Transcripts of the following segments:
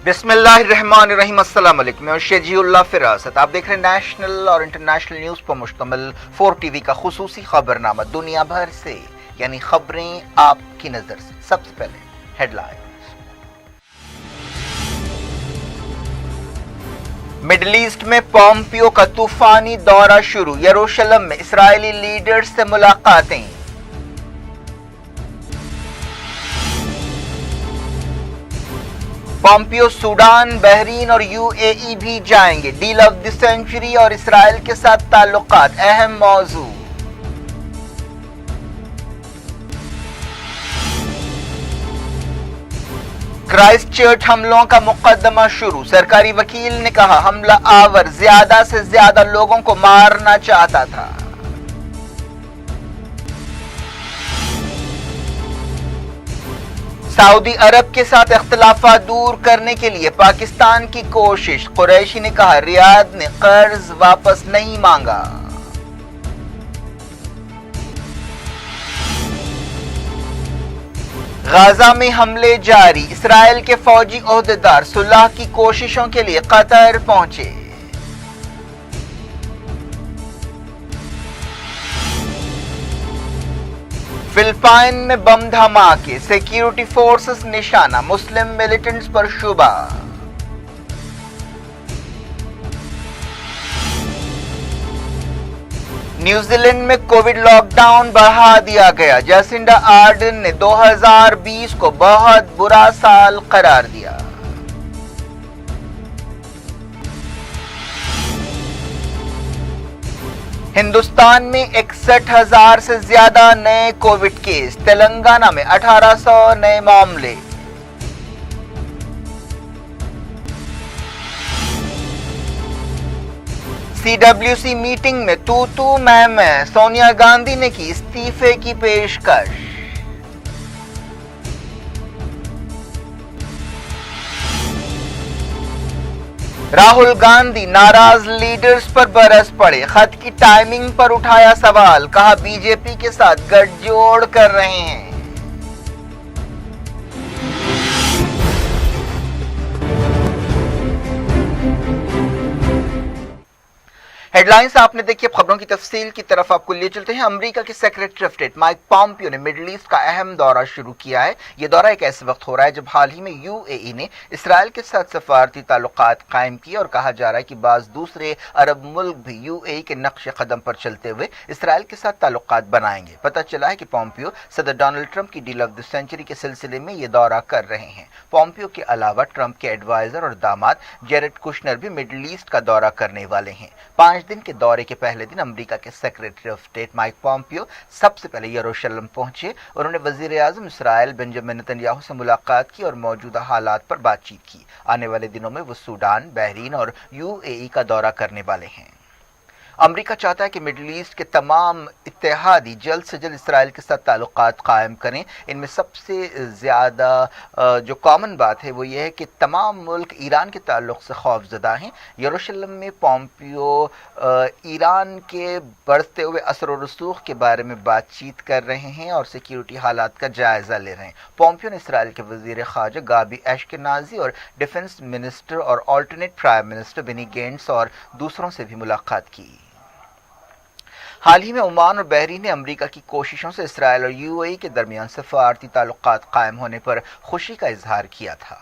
बिस्मिल्लाहिर्रहमानिर्रहीम। अस्सलाम वालेकुम। मैं शेजी उल्लाह फिरासत। आप देख रहे हैं नेशनल और इंटरनेशनल न्यूज़ पर मुश्तमिल 4 टीवी का खुसूसी खबरनामा दुनिया भर से, यानी खबरें आपकी नज़र से। सबसे पहले हेडलाइंस। मिडिल ईस्ट में पोम्पियो का तूफानी दौरा शुरू। यरूशलेम में इस्राएली लीडर्स से मुलाकातें। पोम्पियो सूडान, बहरीन और यूएई भी जाएंगे। डील ऑफ द सेंचुरी और इसराइल के साथ ताल्लुकात अहम मौजू। क्राइस्ट चर्च हमलों का मुकदमा शुरू। सरकारी वकील ने कहा हमला आवर ज्यादा से ज्यादा लोगों को मारना चाहता था। सऊदी अरब के साथ इख्तिलाफात दूर करने के लिए पाकिस्तान की कोशिश। कुरैशी ने कहा रियाद ने कर्ज वापस नहीं मांगा। गाजा में हमले जारी। इसराइल के फौजी ओहदेदार सुलह की कोशिशों के लिए कतर पहुंचे। फिलिपाइन में बम धमाके, सिक्योरिटी फोर्सेस निशाना। मुस्लिम मिलिटेंट्स पर शुबा। न्यूजीलैंड में कोविड लॉकडाउन बढ़ा दिया गया। जैसिंडा आर्डन ने 2020 को बहुत बुरा साल करार दिया। हिंदुस्तान में 61,000 से ज्यादा नए कोविड केस। तेलंगाना में 1800 नए मामले। सीडब्ल्यूसी मीटिंग में तू मैं। सोनिया गांधी ने की इस्तीफे की पेशकश। राहुल गांधी नाराज लीडर्स पर बरस पड़े। खत की टाइमिंग पर उठाया सवाल। कहा बीजेपी के साथ गठजोड़ कर रहे हैं। हेडलाइंस आपने देखी। अब खबरों की तफसील की तरफ आपको ले चलते हैं। अमेरिका के secretary of state Mike Pompeo ने मिडिल ईस्ट का अहम दौरा शुरू किया है। यह दौरा एक ऐसे वक्त हो रहा है जब हाल ही में यूएई ने इसराइल के साथ सफारती ताल्लुकात कायम किए और कहा जा रहा है कि बाज़ दूसरे अरब मुल्क भी यूएई के नक्श कदम पर चलते हुए इसराइल के साथ ताल्लुकात बनाएंगे। पता चला है कि पोम्पियो सदर डोनाल्ड ट्रंप की डील ऑफ द सेंचुरी के सिलसिले में ये दौरा कर रहे हैं। पोम्पियो के अलावा ट्रंप के एडवाइजर और दामाद जेरेड कुशनर भी मिडिल ईस्ट का दौरा करने वाले हैं। 5 दिन के दौरे के पहले दिन अमेरिका के secretary of state Mike Pompeo सबसे पहले यरूशलेम पहुंचे। उन्होंने वजीर आजम इसराइल बेंजामिन नेतन्याहू से मुलाकात की और मौजूदा हालात पर बातचीत की। आने वाले दिनों में वो सूडान, बहरीन और यूएई का दौरा करने वाले हैं। अमेरिका चाहता है कि मिडिल ईस्ट के तमाम इत्तेहादी जल्द से जल्द इसराइल के साथ ताल्लुकात कायम करें। इनमें सबसे ज़्यादा जो कॉमन बात है वो ये है कि तमाम मुल्क ईरान के ताल्लुक से खौफजदा हैं। यरूशलेम में पोम्पियो ईरान के बढ़ते हुए असर व रसूख के बारे में बातचीत कर रहे हैं और सिक्योरिटी हालात का जायज़ा ले रहे हैं। पोम्पियो ने इसराइल के वज़ीर ख़ारजा गाबी एशकेनाज़ी और डिफेंस मिनिस्टर और alternate prime minister Benny Gantz और दूसरों से भी मुलाकात की। हाल ही में ओमान और बहरीन ने अमेरिका की कोशिशों से इसराइल और यूएई के दरमियान सफारती ताल्लुकात कायम होने पर खुशी का इजहार किया था।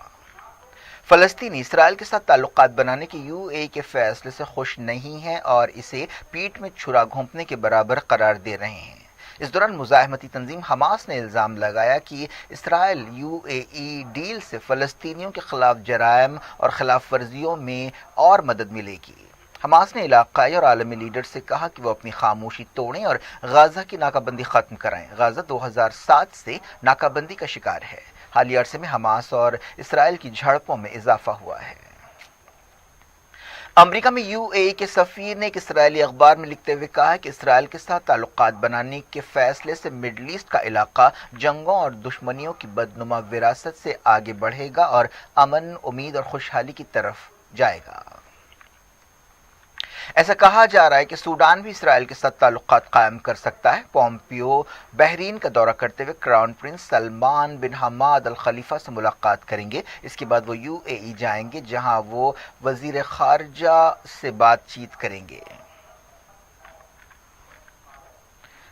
फ़लस्तीनी इसराइल के साथ ताल्लुकात बनाने के यूएई के फैसले से खुश नहीं हैं और इसे पीठ में छुरा घोंपने के बराबर करार दे रहे हैं। इस दौरान मुजाहिमती तंजीम हमास ने इल्ज़ाम लगाया कि इसराइल यूएई डील से फ़लस्तीनियों के खिलाफ जराइम और खिलाफ वर्जियों में और मदद मिलेगी। हमास ने इलाकाई और आलमी लीडर से कहा कि वो अपनी खामोशी तोड़ें और गाजा की नाकाबंदी ख़त्म कराएं। गाजा 2007 से नाकाबंदी का शिकार है। हालिया अरसे में हमास और इसराइल की झड़पों में इजाफा हुआ है। अमेरिका में यूएई के सफ़ीर ने एक इसराइली अखबार में लिखते हुए कहा है कि इसराइल के साथ ताल्लुकात बनाने के फैसले से मिडल ईस्ट का इलाका जंगों और दुश्मनियों की बदनुमा विरासत से आगे बढ़ेगा और अमन, उम्मीद और खुशहाली की तरफ जाएगा। ایسا کہا جا رہا ہے کہ سوڈان بھی اسرائیل کے ساتھ تعلقات قائم کر سکتا ہے۔ پومپیو بحرین کا دورہ کرتے ہوئے کراؤن پرنس سلمان بن حماد الخلیفہ سے ملاقات کریں گے۔ اس کے بعد وہ UAE جائیں گے جہاں وہ وزیر خارجہ سے بات چیت کریں گے۔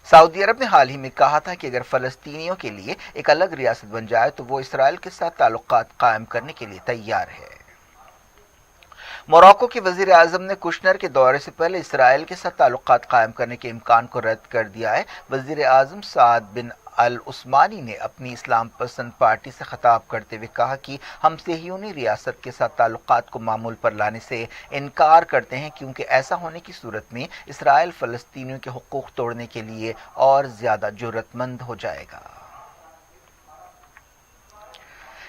سعودی عرب نے حال ہی میں کہا تھا کہ اگر فلسطینیوں کے لیے ایک الگ ریاست بن جائے تو وہ اسرائیل کے ساتھ تعلقات قائم کرنے کے لیے تیار ہے۔ موراکو کے وزیر اعظم نے کشنر کے دورے سے پہلے اسرائیل کے ساتھ تعلقات قائم کرنے کے امکان کو رد کر دیا ہے۔ وزیر اعظم سعد بن العثمانی نے اپنی اسلام پسند پارٹی سے خطاب کرتے ہوئے کہا کہ ہم صہیونی ریاست کے ساتھ تعلقات کو معمول پر لانے سے انکار کرتے ہیں کیونکہ ایسا ہونے کی صورت میں اسرائیل فلسطینیوں کے حقوق توڑنے کے لیے اور زیادہ جرأت مند ہو جائے گا۔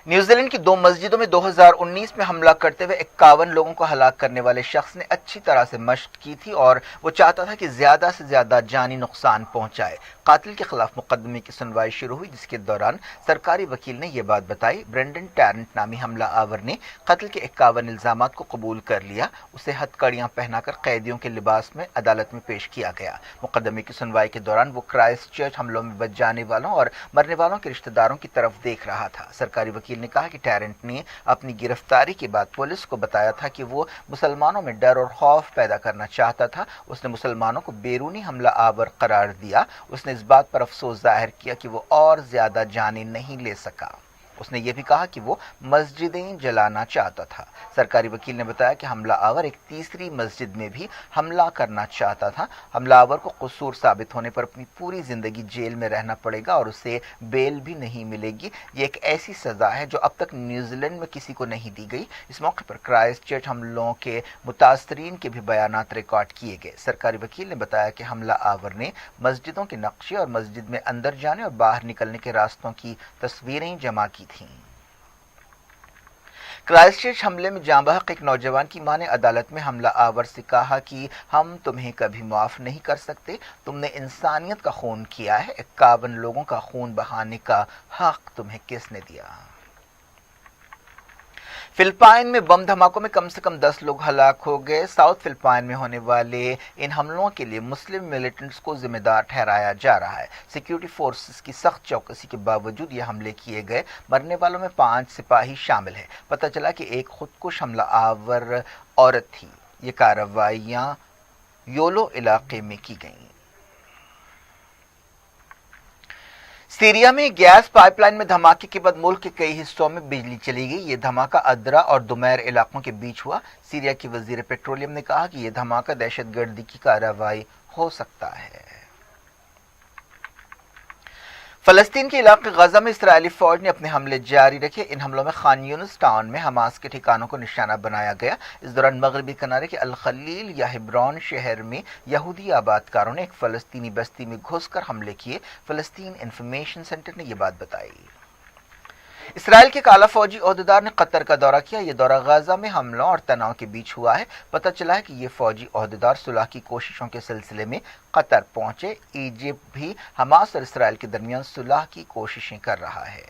نیوزی لینڈ کی 2 مسجدوں میں 2019 میں حملہ کرتے ہوئے 51 لوگوں کو ہلاک کرنے والے شخص نے اچھی طرح سے مشق کی تھی اور وہ چاہتا تھا کہ زیادہ سے زیادہ جانی نقصان پہنچائے۔ قاتل کے خلاف مقدمے کی سنوائی شروع ہوئی جس کے دوران سرکاری وکیل نے یہ بات بتائی۔ برینڈن ٹیرنٹ نامی حملہ آور نے قتل کے 51 الزامات کو قبول کر لیا۔ اسے ہتھکڑیاں پہنا کر قیدیوں کے لباس میں عدالت میں پیش کیا گیا۔ مقدمے کی سنوائی کے دوران وہ کرائسٹ چرچ حملوں میں بچ جانے والوں اور مرنے والوں کے رشتہ داروں کی طرف دیکھ رہا تھا۔ سرکاری وکیل نے کہا کہ ٹیرنٹ نے اپنی گرفتاری کے بعد پولیس کو بتایا تھا کہ وہ مسلمانوں میں ڈر اور خوف پیدا کرنا چاہتا تھا۔ اس نے مسلمانوں کو بیرونی حملہ آور قرار دیا۔ اس نے اس بات پر افسوس ظاہر کیا کہ وہ اور زیادہ جانیں نہیں لے سکا۔ اس نے یہ بھی کہا کہ وہ مسجدیں جلانا چاہتا تھا۔ سرکاری وکیل نے بتایا کہ حملہ آور ایک تیسری مسجد میں بھی حملہ کرنا چاہتا تھا۔ حملہ آور کو قصور ثابت ہونے پر اپنی پوری زندگی جیل میں رہنا پڑے گا اور اسے بیل بھی نہیں ملے گی۔ یہ ایک ایسی سزا ہے جو اب تک نیوزی لینڈ میں کسی کو نہیں دی گئی۔ اس موقع پر کرائسٹ چرچ حملوں کے متاثرین کے بھی بیانات ریکارڈ کیے گئے۔ سرکاری وکیل نے بتایا کہ حملہ آور نے مسجدوں کے نقشے اور مسجد میں اندر جانے اور باہر نکلنے کے راستوں کی تصویریں جمع کی تھیں۔ کرائسٹ چرچ حملے میں جاں بحق ایک نوجوان کی ماں نے عدالت میں حملہ آور سے کہا کہ ہم تمہیں کبھی معاف نہیں کر سکتے۔ تم نے انسانیت کا خون کیا ہے۔ 51 لوگوں کا خون بہانے کا حق تمہیں کس نے دیا؟ فلپائن میں بم دھماکوں میں کم سے کم 10 لوگ ہلاک ہو گئے۔ ساؤتھ فلپائن میں ہونے والے ان حملوں کے لیے مسلم ملیٹنٹس کو ذمہ دار ٹھہرایا جا رہا ہے۔ سیکیورٹی فورسز کی سخت چوکسی کے باوجود یہ حملے کیے گئے۔ مرنے والوں میں 5 سپاہی شامل ہیں۔ پتہ چلا کہ ایک خودکش حملہ آور عورت تھی۔ یہ کارروائیاں یولو علاقے میں کی گئیں۔ سیریا میں گیس پائپ لائن میں دھماکے کے بعد ملک کے کئی حصوں میں بجلی چلی گئی۔ یہ دھماکہ ادرا اور دمیر علاقوں کے بیچ ہوا۔ سیریا کی وزیر پیٹرولیم نے کہا کہ یہ دھماکہ دہشت گردی کی کارروائی ہو سکتا ہے۔ فلسطین کے علاقے غزہ میں اسرائیلی فوج نے اپنے حملے جاری رکھے۔ ان حملوں میں خان یونس ٹاؤن میں حماس کے ٹھکانوں کو نشانہ بنایا گیا۔ اس دوران مغربی کنارے کے الخلیل یا ہبرون شہر میں یہودی آباد کاروں نے ایک فلسطینی بستی میں گھس کر حملے کیے۔ فلسطین انفارمیشن سینٹر نے یہ بات بتائی۔ اسرائیل کے اعلیٰ فوجی عہدیدار نے قطر کا دورہ کیا۔ یہ دورہ غزہ میں حملوں اور تناؤ کے بیچ ہوا ہے۔ پتہ چلا ہے کہ یہ فوجی عہدیدار صلح کی کوششوں کے سلسلے میں قطر پہنچے۔ ایجپٹ بھی حماس اور اسرائیل کے درمیان صلح کی کوششیں کر رہا ہے۔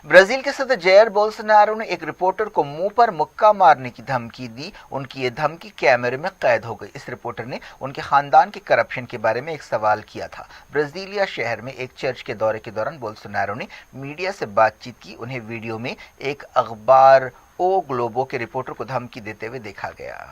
برازیل کے صدر جائر بولسونارو نے ایک رپورٹر کو منہ پر مکہ مارنے کی دھمکی دی۔ ان کی یہ دھمکی کیمرے میں قید ہو گئی۔ اس رپورٹر نے ان کے خاندان کے کرپشن کے بارے میں ایک سوال کیا تھا۔ برازیلیا شہر میں ایک چرچ کے دورے کے دوران بولسونارو نے میڈیا سے بات چیت کی۔ انہیں ویڈیو میں ایک اخبار او گلوبو کے رپورٹر کو دھمکی دیتے ہوئے دیکھا گیا۔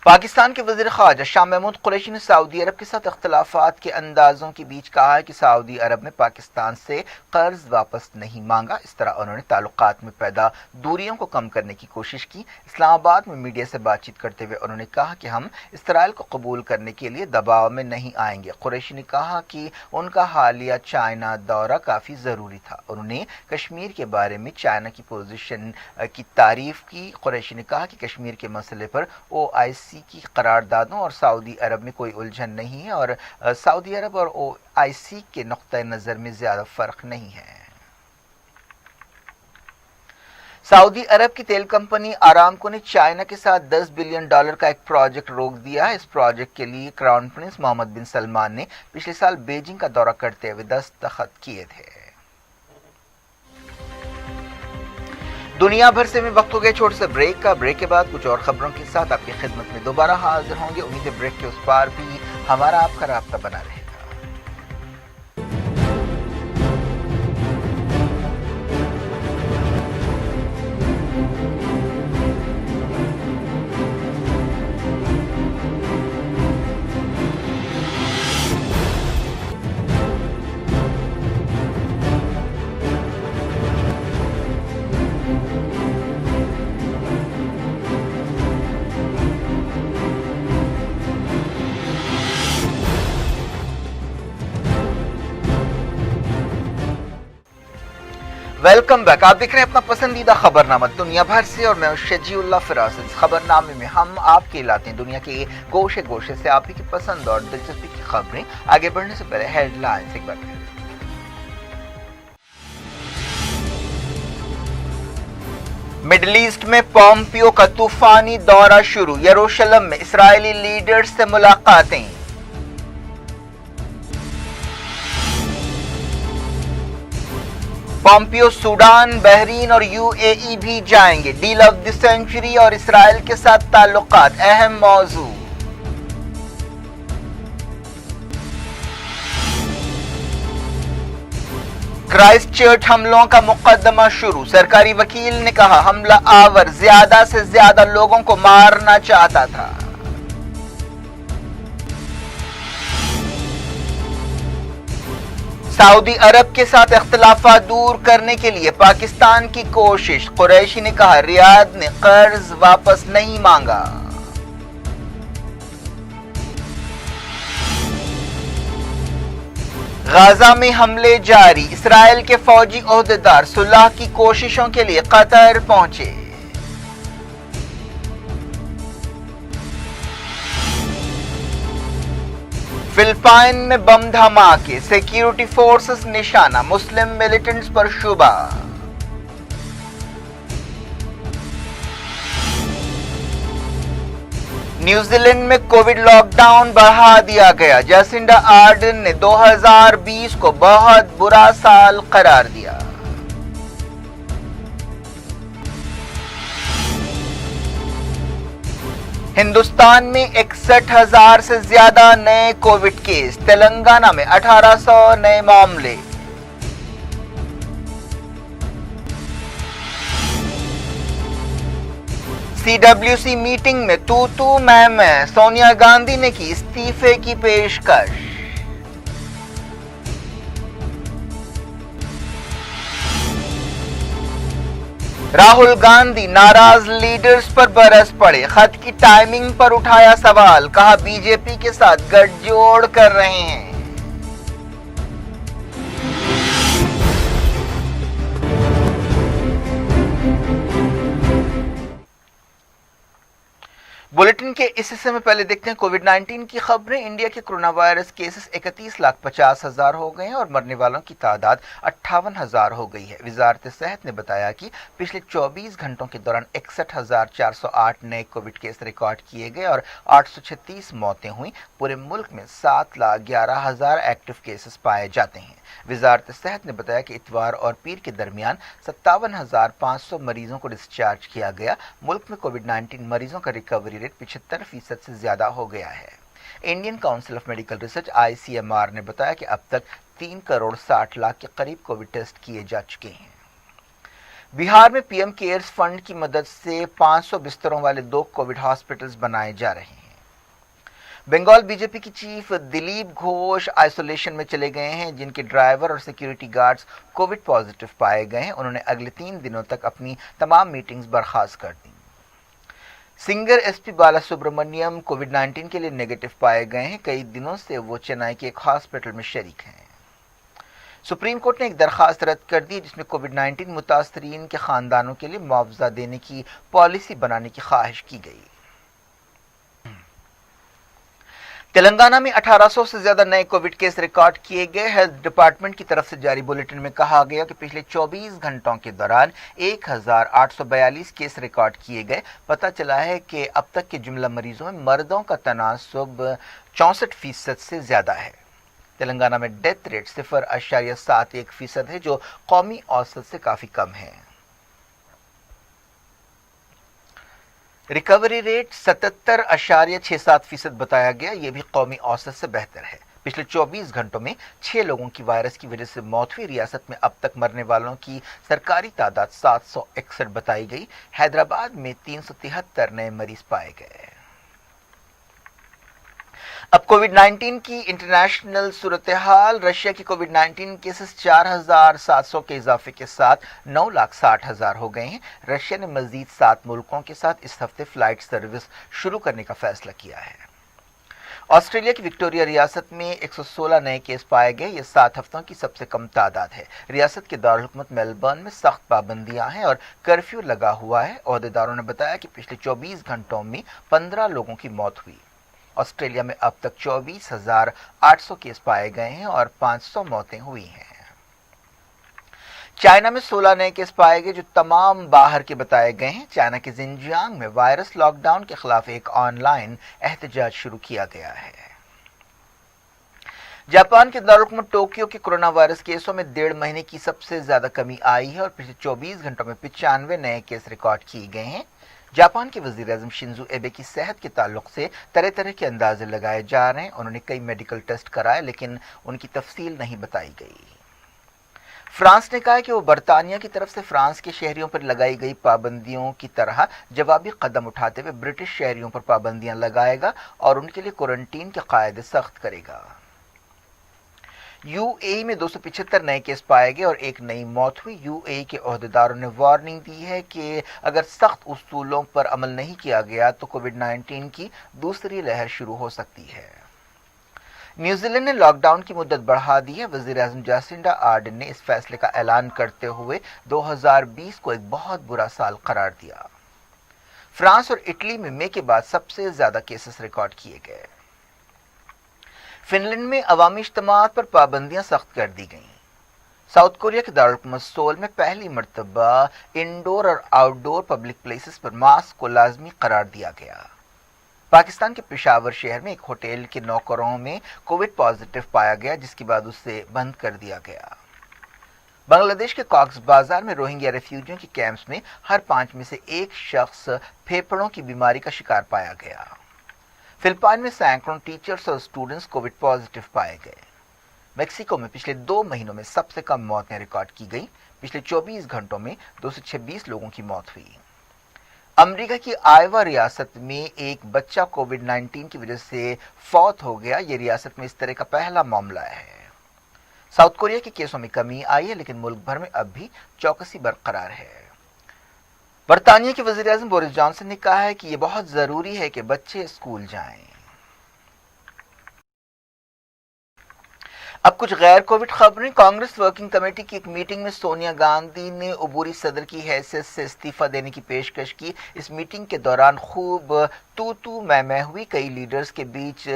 پاکستان کے وزیر خارجہ شاہ محمود قریشی نے سعودی عرب کے ساتھ اختلافات کے اندازوں کے بیچ کہا ہے کہ سعودی عرب نے پاکستان سے قرض واپس نہیں مانگا۔ اس طرح انہوں نے تعلقات میں پیدا دوریوں کو کم کرنے کی کوشش کی۔ اسلام آباد میں میڈیا سے بات چیت کرتے ہوئے انہوں نے کہا کہ ہم اسرائیل کو قبول کرنے کے لیے دباؤ میں نہیں آئیں گے۔ قریشی نے کہا کہ ان کا حالیہ چائنا دورہ کافی ضروری تھا۔ انہوں نے کشمیر کے بارے میں چائنا کی پوزیشن کی تعریف کی۔ قریشی نے کہا کہ کشمیر کے مسئلے پر OIC کی قراردادوں اور سعودی عرب میں کوئی الجھن نہیں ہے اور سعودی عرب اور OIC کے نقطہ نظر میں زیادہ فرق نہیں ہے۔ سعودی عرب کی تیل کمپنی آرامکو نے چائنا کے ساتھ $10 بلین کا ایک پروجیکٹ روک دیا ہے۔ اس پروجیکٹ کے لیے کراؤن پرنس محمد بن سلمان نے پچھلے سال بیجنگ کا دورہ کرتے ہوئے دستخط کیے تھے۔ दुनिया भर से में वक्त हो गया छोटे से ब्रेक का। ब्रेक के बाद कुछ और खबरों के साथ आपकी खिदमत में दोबारा हाजिर होंगे। उम्मीद है ब्रेक के उस पार भी हमारा आपका राब्ता बना रहे। Welcome back. आप देख रहे हैं अपना पसंदीदा खबरनामा दुनिया भर से और मैं शजीउल्लाह फिराज। इस खबरनामे में हम आपके लाते हैं दुनिया के गोशे गोशे से आप ही की पसंद और दिलचस्पी की खबरें। आगे बढ़ने से पहले हेडलाइंस एक बार। मिडिल ईस्ट में पोम्पियो का तूफानी दौरा शुरू। यरूशलेम में इस्राएली लीडर्स से मुलाकातें। पोम्पियो सूडान, बहरीन और यूएई भी जाएंगे। डील ऑफ द सेंचुरी और इस्राएल के साथ ताल्लुकात अहम मौजू। क्राइस्ट चर्च हमलों का मुकदमा शुरू। सरकारी वकील ने कहा हमला आवर ज्यादा से ज्यादा लोगों को मारना चाहता था। सऊदी अरब के साथ इख्तिलाफात दूर करने के लिए पाकिस्तान की कोशिश। कुरैशी ने कहा रियाद ने कर्ज वापस नहीं मांगा। गाजा में हमले जारी। इस्राएल के फौजी ओहदेदार सुलह की कोशिशों के लिए कतर पहुंचे। फिलिपाइन में बम धमाके, सिक्योरिटी फोर्सेस निशाना। मुस्लिम मिलिटेंट्स पर शुबा। न्यूजीलैंड में कोविड लॉकडाउन बढ़ा दिया गया। जैसिंडा आर्डन ने 2020 को बहुत बुरा साल करार दिया। हिंदुस्तान में 61,000 से ज्यादा नए कोविड केस। तेलंगाना में 1800 नए मामले। सीडब्ल्यूसी मीटिंग में तू मैं सोनिया गांधी ने की इस्तीफे की पेशकश। राहुल गांधी नाराज लीडर्स पर बरस पड़े। खत की टाइमिंग पर उठाया सवाल। कहा बीजेपी के साथ गठजोड़ कर रहे हैं। बुलेटिन के इस हिस्से में पहले देखते हैं कोविड 19 की खबरें। इंडिया के कोरोना वायरस केसेस 31,50,000 हो गए हैं और मरने वालों की तादाद 58,000 हो गई है। वजारत सेहत ने बताया कि पिछले 24 घंटों के दौरान 61,408 नए कोविड केस रिकॉर्ड किए गए और 836 मौतें हुई। पूरे मुल्क में 7,11,000 एक्टिव केसेस पाए जाते हैं। वजारत सेहत ने बताया कि इतवार और पीर के दरमियान 57,500 मरीजों को डिस्चार्ज किया गया। मुल्क में कोविड 19 मरीजों का रिकवरी रेट 75% से ज्यादा हो गया है। Indian council of medical research ICMR ने बताया कि अब तक 3 करोड़ 60 लाख के करीब कोविड टेस्ट किए जा चुके हैं। बिहार में पीएम केयर्स फंड की मदद से 500 बिस्तरों वाले 2 कोविड हॉस्पिटल्स बनाए जा रहे हैं। बंगाल बीजेपी की चीफ दिलीप घोष आइसोलेशन में चले गए हैं, जिनके ड्राइवर और सिक्योरिटी गार्ड्स कोविड पॉजिटिव पाए गए हैं। उन्होंने अगले 3 दिनों तक अपनी तमाम मीटिंग्स बर्खास्त कर दी। सिंगर SP बालासुब्रमण्यम कोविड 19 के लिए नेगेटिव पाए गए हैं। कई दिनों से वो चेन्नई के एक हॉस्पिटल में शरीक हैं। सुप्रीम कोर्ट ने एक दरखास्त रद्द कर दी जिसमें कोविड 19 मुतासरीन के खानदानों के लिए मुआवजा देने की पॉलिसी बनाने की ख्वाहिश की गई। तेलंगाना में 1800 से ज्यादा नए कोविड केस रिकॉर्ड किए गए। हेल्थ डिपार्टमेंट की तरफ से जारी बुलेटिन में कहा गया कि पिछले 24 घंटों के दौरान 1842 केस रिकॉर्ड किए गए। पता चला है कि अब तक के जुमला मरीजों में मर्दों का तनासुब 64% से ज्यादा है। तेलंगाना में डेथ रेट 0.71% है, जो कौमी औसत से काफी कम है। रिकवरी रेट 77.67% बताया गया। यह भी कौमी औसत से बेहतर है। पिछले 24 घंटों में 6 लोगों की वायरस की वजह से मौत हुई। रियासत में अब तक मरने वालों की सरकारी तादाद 761 बताई गई। हैदराबाद में 373 नए मरीज पाए गए। अब कोविड-19 की इंटरनेशनल सूरत हाल। रशिया की कोविड-19 केसेस 4,700 के इजाफे के साथ 9,60,000 हो गए हैं। रशिया ने मजीद 7 मुल्कों के साथ इस हफ्ते फ्लाइट सर्विस शुरू करने का फैसला किया है। ऑस्ट्रेलिया की विक्टोरिया रियासत में 116 नए केस पाए गए। ये 7 हफ्तों की सबसे कम तादाद है। रियासत के दारुल-हुकूमत मेलबर्न में सख्त पाबंदियां हैं और कर्फ्यू लगा हुआ है। ओहदेदारों ने बताया कि पिछले 24 घंटों में 15 लोगों की मौत हुई। ऑस्ट्रेलिया में अब तक 24,800 केस पाए गए हैं और 500 मौतें हुई हैं। चाइना में 16 नए केस पाए गए जो तमाम बाहर के बताए गए हैं। चाइना के जिनजियांग में वायरस लॉकडाउन के खिलाफ एक ऑनलाइन एहतजाज शुरू किया गया है। जापान के दारुल-हुकूमत टोक्यो के कोरोना वायरस केसों में 1.5 महीने की सबसे ज्यादा कमी आई है और पिछले 24 घंटों में 95 नए केस रिकॉर्ड किए गए हैं। जापान के वजीर-ए-आज़म शिंजो एबे की सेहत के ताल्लुक से तरह तरह के अंदाजे लगाए जा रहे हैं। उन्होंने कई मेडिकल टेस्ट कराए लेकिन उनकी तफसील नहीं बताई गई। फ्रांस ने कहा है कि वो बरतानिया की तरफ से फ्रांस के शहरियों पर लगाई गई पाबंदियों की तरह जवाबी कदम उठाते हुए ब्रिटिश शहरियों पर पाबंदियां लगाएगा और उनके लिए क्वारंटीन के कायदे सख्त करेगा। यूएई में 275 नए केस पाए गए और एक नई मौत हुई। यूएई के ओहदेदारों ने वार्निंग दी है कि अगर सख्त उसूलों पर अमल नहीं किया गया तो कोविड-19 की दूसरी लहर शुरू हो सकती है। न्यूजीलैंड ने लॉकडाउन की मुद्दत बढ़ा दी है। वजीर-ए-आज़म जासिंडा आर्डन ने इस फैसले का ऐलान करते हुए 2020 को एक बहुत बुरा साल करार दिया। फ्रांस और इटली में मई के बाद सबसे ज्यादा केसेस रिकॉर्ड किए गए। फिनलैंड में अवामी इज्तिमात पर पाबंदियां सख्त कर दी गईं। साउथ कोरिया के दारुल-हुकूमत सोल में पहली मर्तबा इंडोर और आउटडोर पब्लिक प्लेसेस पर मास्क को लाजमी करार दिया गया। पाकिस्तान के पेशावर शहर में एक होटल के नौकरों में कोविड पॉजिटिव पाया गया जिसके बाद उसे बंद कर दिया गया। बांग्लादेश के कॉक्स बाजार में रोहिंग्या रेफ्यूजियों के कैंप्स में हर 5 में से एक शख्स फेफड़ों की बीमारी का शिकार पाया गया। फिलिपाइन में सैकड़ों टीचर्स और स्टूडेंट्स कोविड पॉजिटिव पाए गए। मेक्सिको में पिछले 2 महीनों में सबसे कम मौतें रिकॉर्ड की गई। पिछले 24 घंटों में 226 लोगों की मौत हुई। अमेरिका की आयोवा रियासत में एक बच्चा कोविड-19 की वजह से फौत हो गया। यह रियासत में इस तरह का पहला मामला है। साउथ कोरिया के केसों में कमी आई है लेकिन मुल्क भर में अब भी चौकसी बरकरार है। बरतानिया के वजीर-ए-आज़म बोरिस जॉनसन ने कहा है कि यह बहुत जरूरी है कि बच्चे स्कूल जाएं। अब कुछ गैर कोविड खबरें। कांग्रेस वर्किंग कमेटी की एक मीटिंग में सोनिया गांधी ने अबूरी सदर की हैसियत से इस्तीफा देने की पेशकश की। इस मीटिंग के दौरान खूब तू मैं हुई। कई लीडर्स के बीच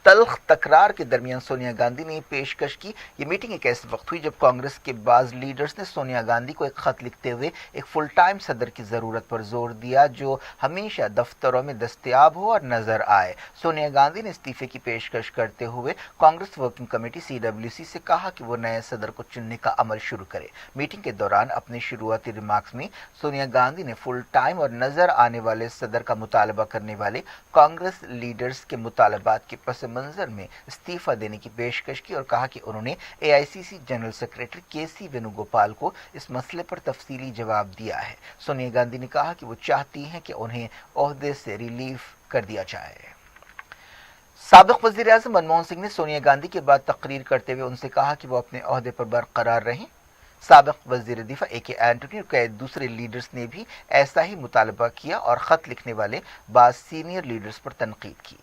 तल्ख तकरार के दरमियान सोनिया गांधी ने पेशकश की। ये मीटिंग एक ऐसे वक्त हुई जब कांग्रेस के बाज लीडर्स ने सोनिया गांधी को एक खत लिखते हुए एक फुल टाइम सदर की जरूरत पर जोर दिया जो हमेशा दफ्तरों में दस्तयाब हो और नजर आए। सोनिया गांधी ने इस्तीफे की पेशकश करते हुए कांग्रेस वर्किंग कमेटी CWC से कहा कि वो नए सदर को चुनने का अमल शुरू करे। मीटिंग के दौरान अपने शुरुआती रिमार्क्स में सोनिया गांधी ने फुल टाइम और नजर आने वाले सदर का मुतालबा करने वाले कांग्रेस लीडर्स के मुतालबात के पस मंजर में इस्तीफा देने की पेशकश की और कहा कि उन्होंने AICC general secretary KC Venugopal को इस मसले पर तफसीली जवाब दिया है। सोनिया गांधी ने कहा कि वो चाहती हैं कि उन्हें ओहदे से रिलीफ कर दिया जाए। साबिक वज़ीर-ए-आज़म मनमोहन सिंह ने सोनिया गांधी के बाद तकरीर करते हुए उनसे कहा कि वो अपने ओहदे पर बरकरार रहें। साबिक वज़ीर दिफा AK एंटनी और कई दूसरे लीडर्स ने भी ऐसा ही मुतालबा किया और खत लिखने वाले बाज़ सीनियर लीडर्स पर तनकीद की।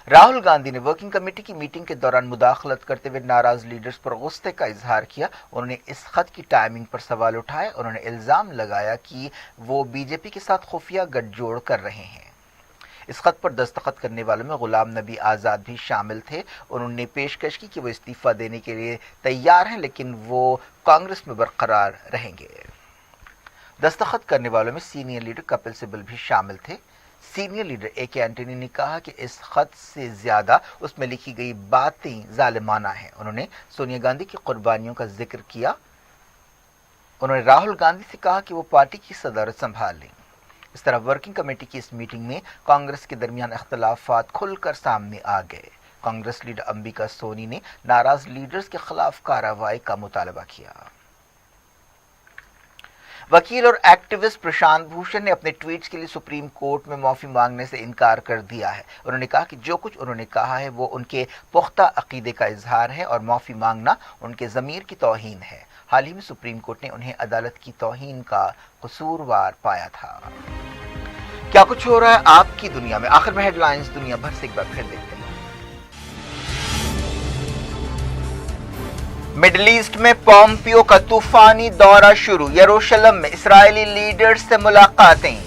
राहुल गांधी ने वर्किंग कमेटी की मीटिंग के दौरान मुदाखलत करते हुए नाराज लीडर्स पर गुस्से का इजहार किया। उन्होंने इस खत की टाइमिंग पर सवाल उठाए। उन्होंने इल्जाम लगाया कि वो BJP के साथ खुफिया गठजोड़ कर रहे हैं। इस खत पर दस्तखत करने वालों में गुलाम नबी आज़ाद भी शामिल थे। उन्होंने पेशकश की कि वो इस्तीफा देने के लिए तैयार हैं लेकिन वो कांग्रेस में बरकरार रहेंगे। दस्तखत करने वालों में सीनियर लीडर कपिल सिब्बल भी शामिल थे। सीनियर लीडर AK एंटनी ने कहा कि इस खत से ज्यादा उसमें लिखी गई बातें जालिमाना हैं। उन्होंने सोनिया गांधी की कुर्बानियों का जिक्र किया। उन्होंने राहुल गांधी से कहा कि वो पार्टी की सदारत संभाल लें। اس طرح ورکنگ کمیٹی کی اس میٹنگ میں کانگریس کے درمیان اختلافات کھل کر سامنے آ گئے۔ کانگریس لیڈر امبیکا سونی نے ناراض لیڈرز کے خلاف کارروائی کا مطالبہ کیا۔ وکیل اور ایکٹیوسٹ پرشانت بھوشن نے اپنے ٹویٹس کے لیے سپریم کورٹ میں معافی مانگنے سے انکار کر دیا ہے۔ انہوں نے کہا کہ جو کچھ انہوں نے کہا ہے وہ ان کے پختہ عقیدے کا اظہار ہے اور معافی مانگنا ان کے ضمیر کی توہین ہے۔ حال ہی میں سپریم کورٹ نے انہیں عدالت کی توہین کا قصوروار پایا تھا۔ کیا کچھ ہو رہا ہے آپ کی دنیا میں؟ آخر میں ہیڈ لائنز دنیا بھر سے ایک بار پھر دیکھتے ہیں۔ مڈل ایسٹ میں پومپیو کا طوفانی دورہ شروع، یروشلم میں اسرائیلی لیڈرز سے ملاقاتیں۔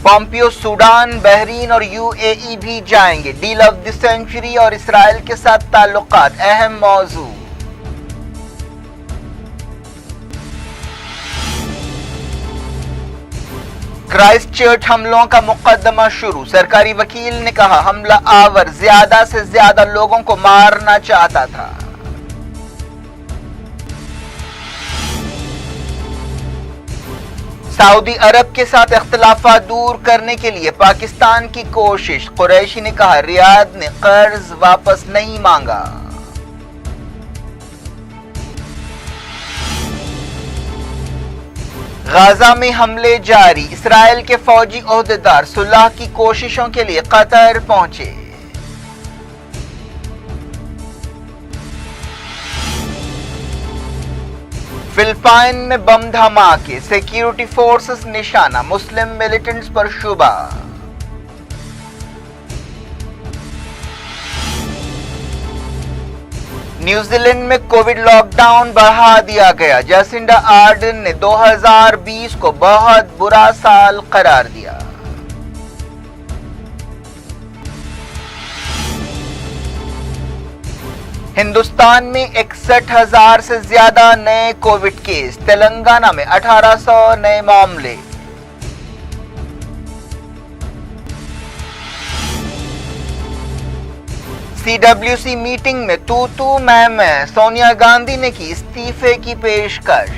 پومپیو سوڈان، بحرین اور یو اے ای بھی جائیں گے۔ ڈیل آف دی سینچری اور اسرائیل کے ساتھ تعلقات اہم موضوع۔ کرائسٹ چرچ حملوں کا مقدمہ شروع، سرکاری وکیل نے کہا حملہ آور زیادہ سے زیادہ لوگوں کو مارنا چاہتا تھا۔ سعودی عرب کے ساتھ اختلافات دور کرنے کے لیے پاکستان کی کوشش، قریشی نے کہا ریاض نے قرض واپس نہیں مانگا۔ غزہ میں حملے جاری، اسرائیل کے فوجی عہدیدار صلح کی کوششوں کے لیے قطر پہنچے۔ فلپائن میں بم دھماکے، سیکیورٹی فورسز نشانہ، مسلم ملیٹنٹس پر شبہ۔ نیوزی لینڈ میں کووڈ لاک ڈاؤن بڑھا دیا گیا، جیسنڈا آرڈن نے 2020 کو بہت برا سال قرار دیا۔ ہندوستان میں 61,000 سے زیادہ نئے کووڈ کیس، تلنگانہ میں 1800 نئے معاملے۔ CWC میٹنگ میں تو میں سونیا گاندھی نے کی استعفے کی پیشکش۔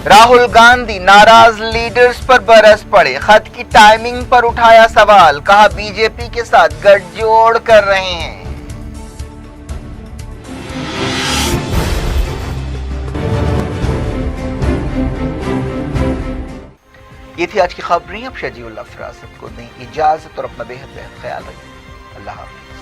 راہل گاندھی ناراض لیڈرز پر برس پڑے، خط کی ٹائمنگ پر اٹھایا سوال، کہا بی جے پی کے ساتھ گٹھ جوڑ کر رہے ہیں۔ یہ تھی آج کی خبریں، اب شجیع اللہ فراست کو دیں اجازت اور اپنا بے حد خیال رکھیں۔ اللہ حافظ۔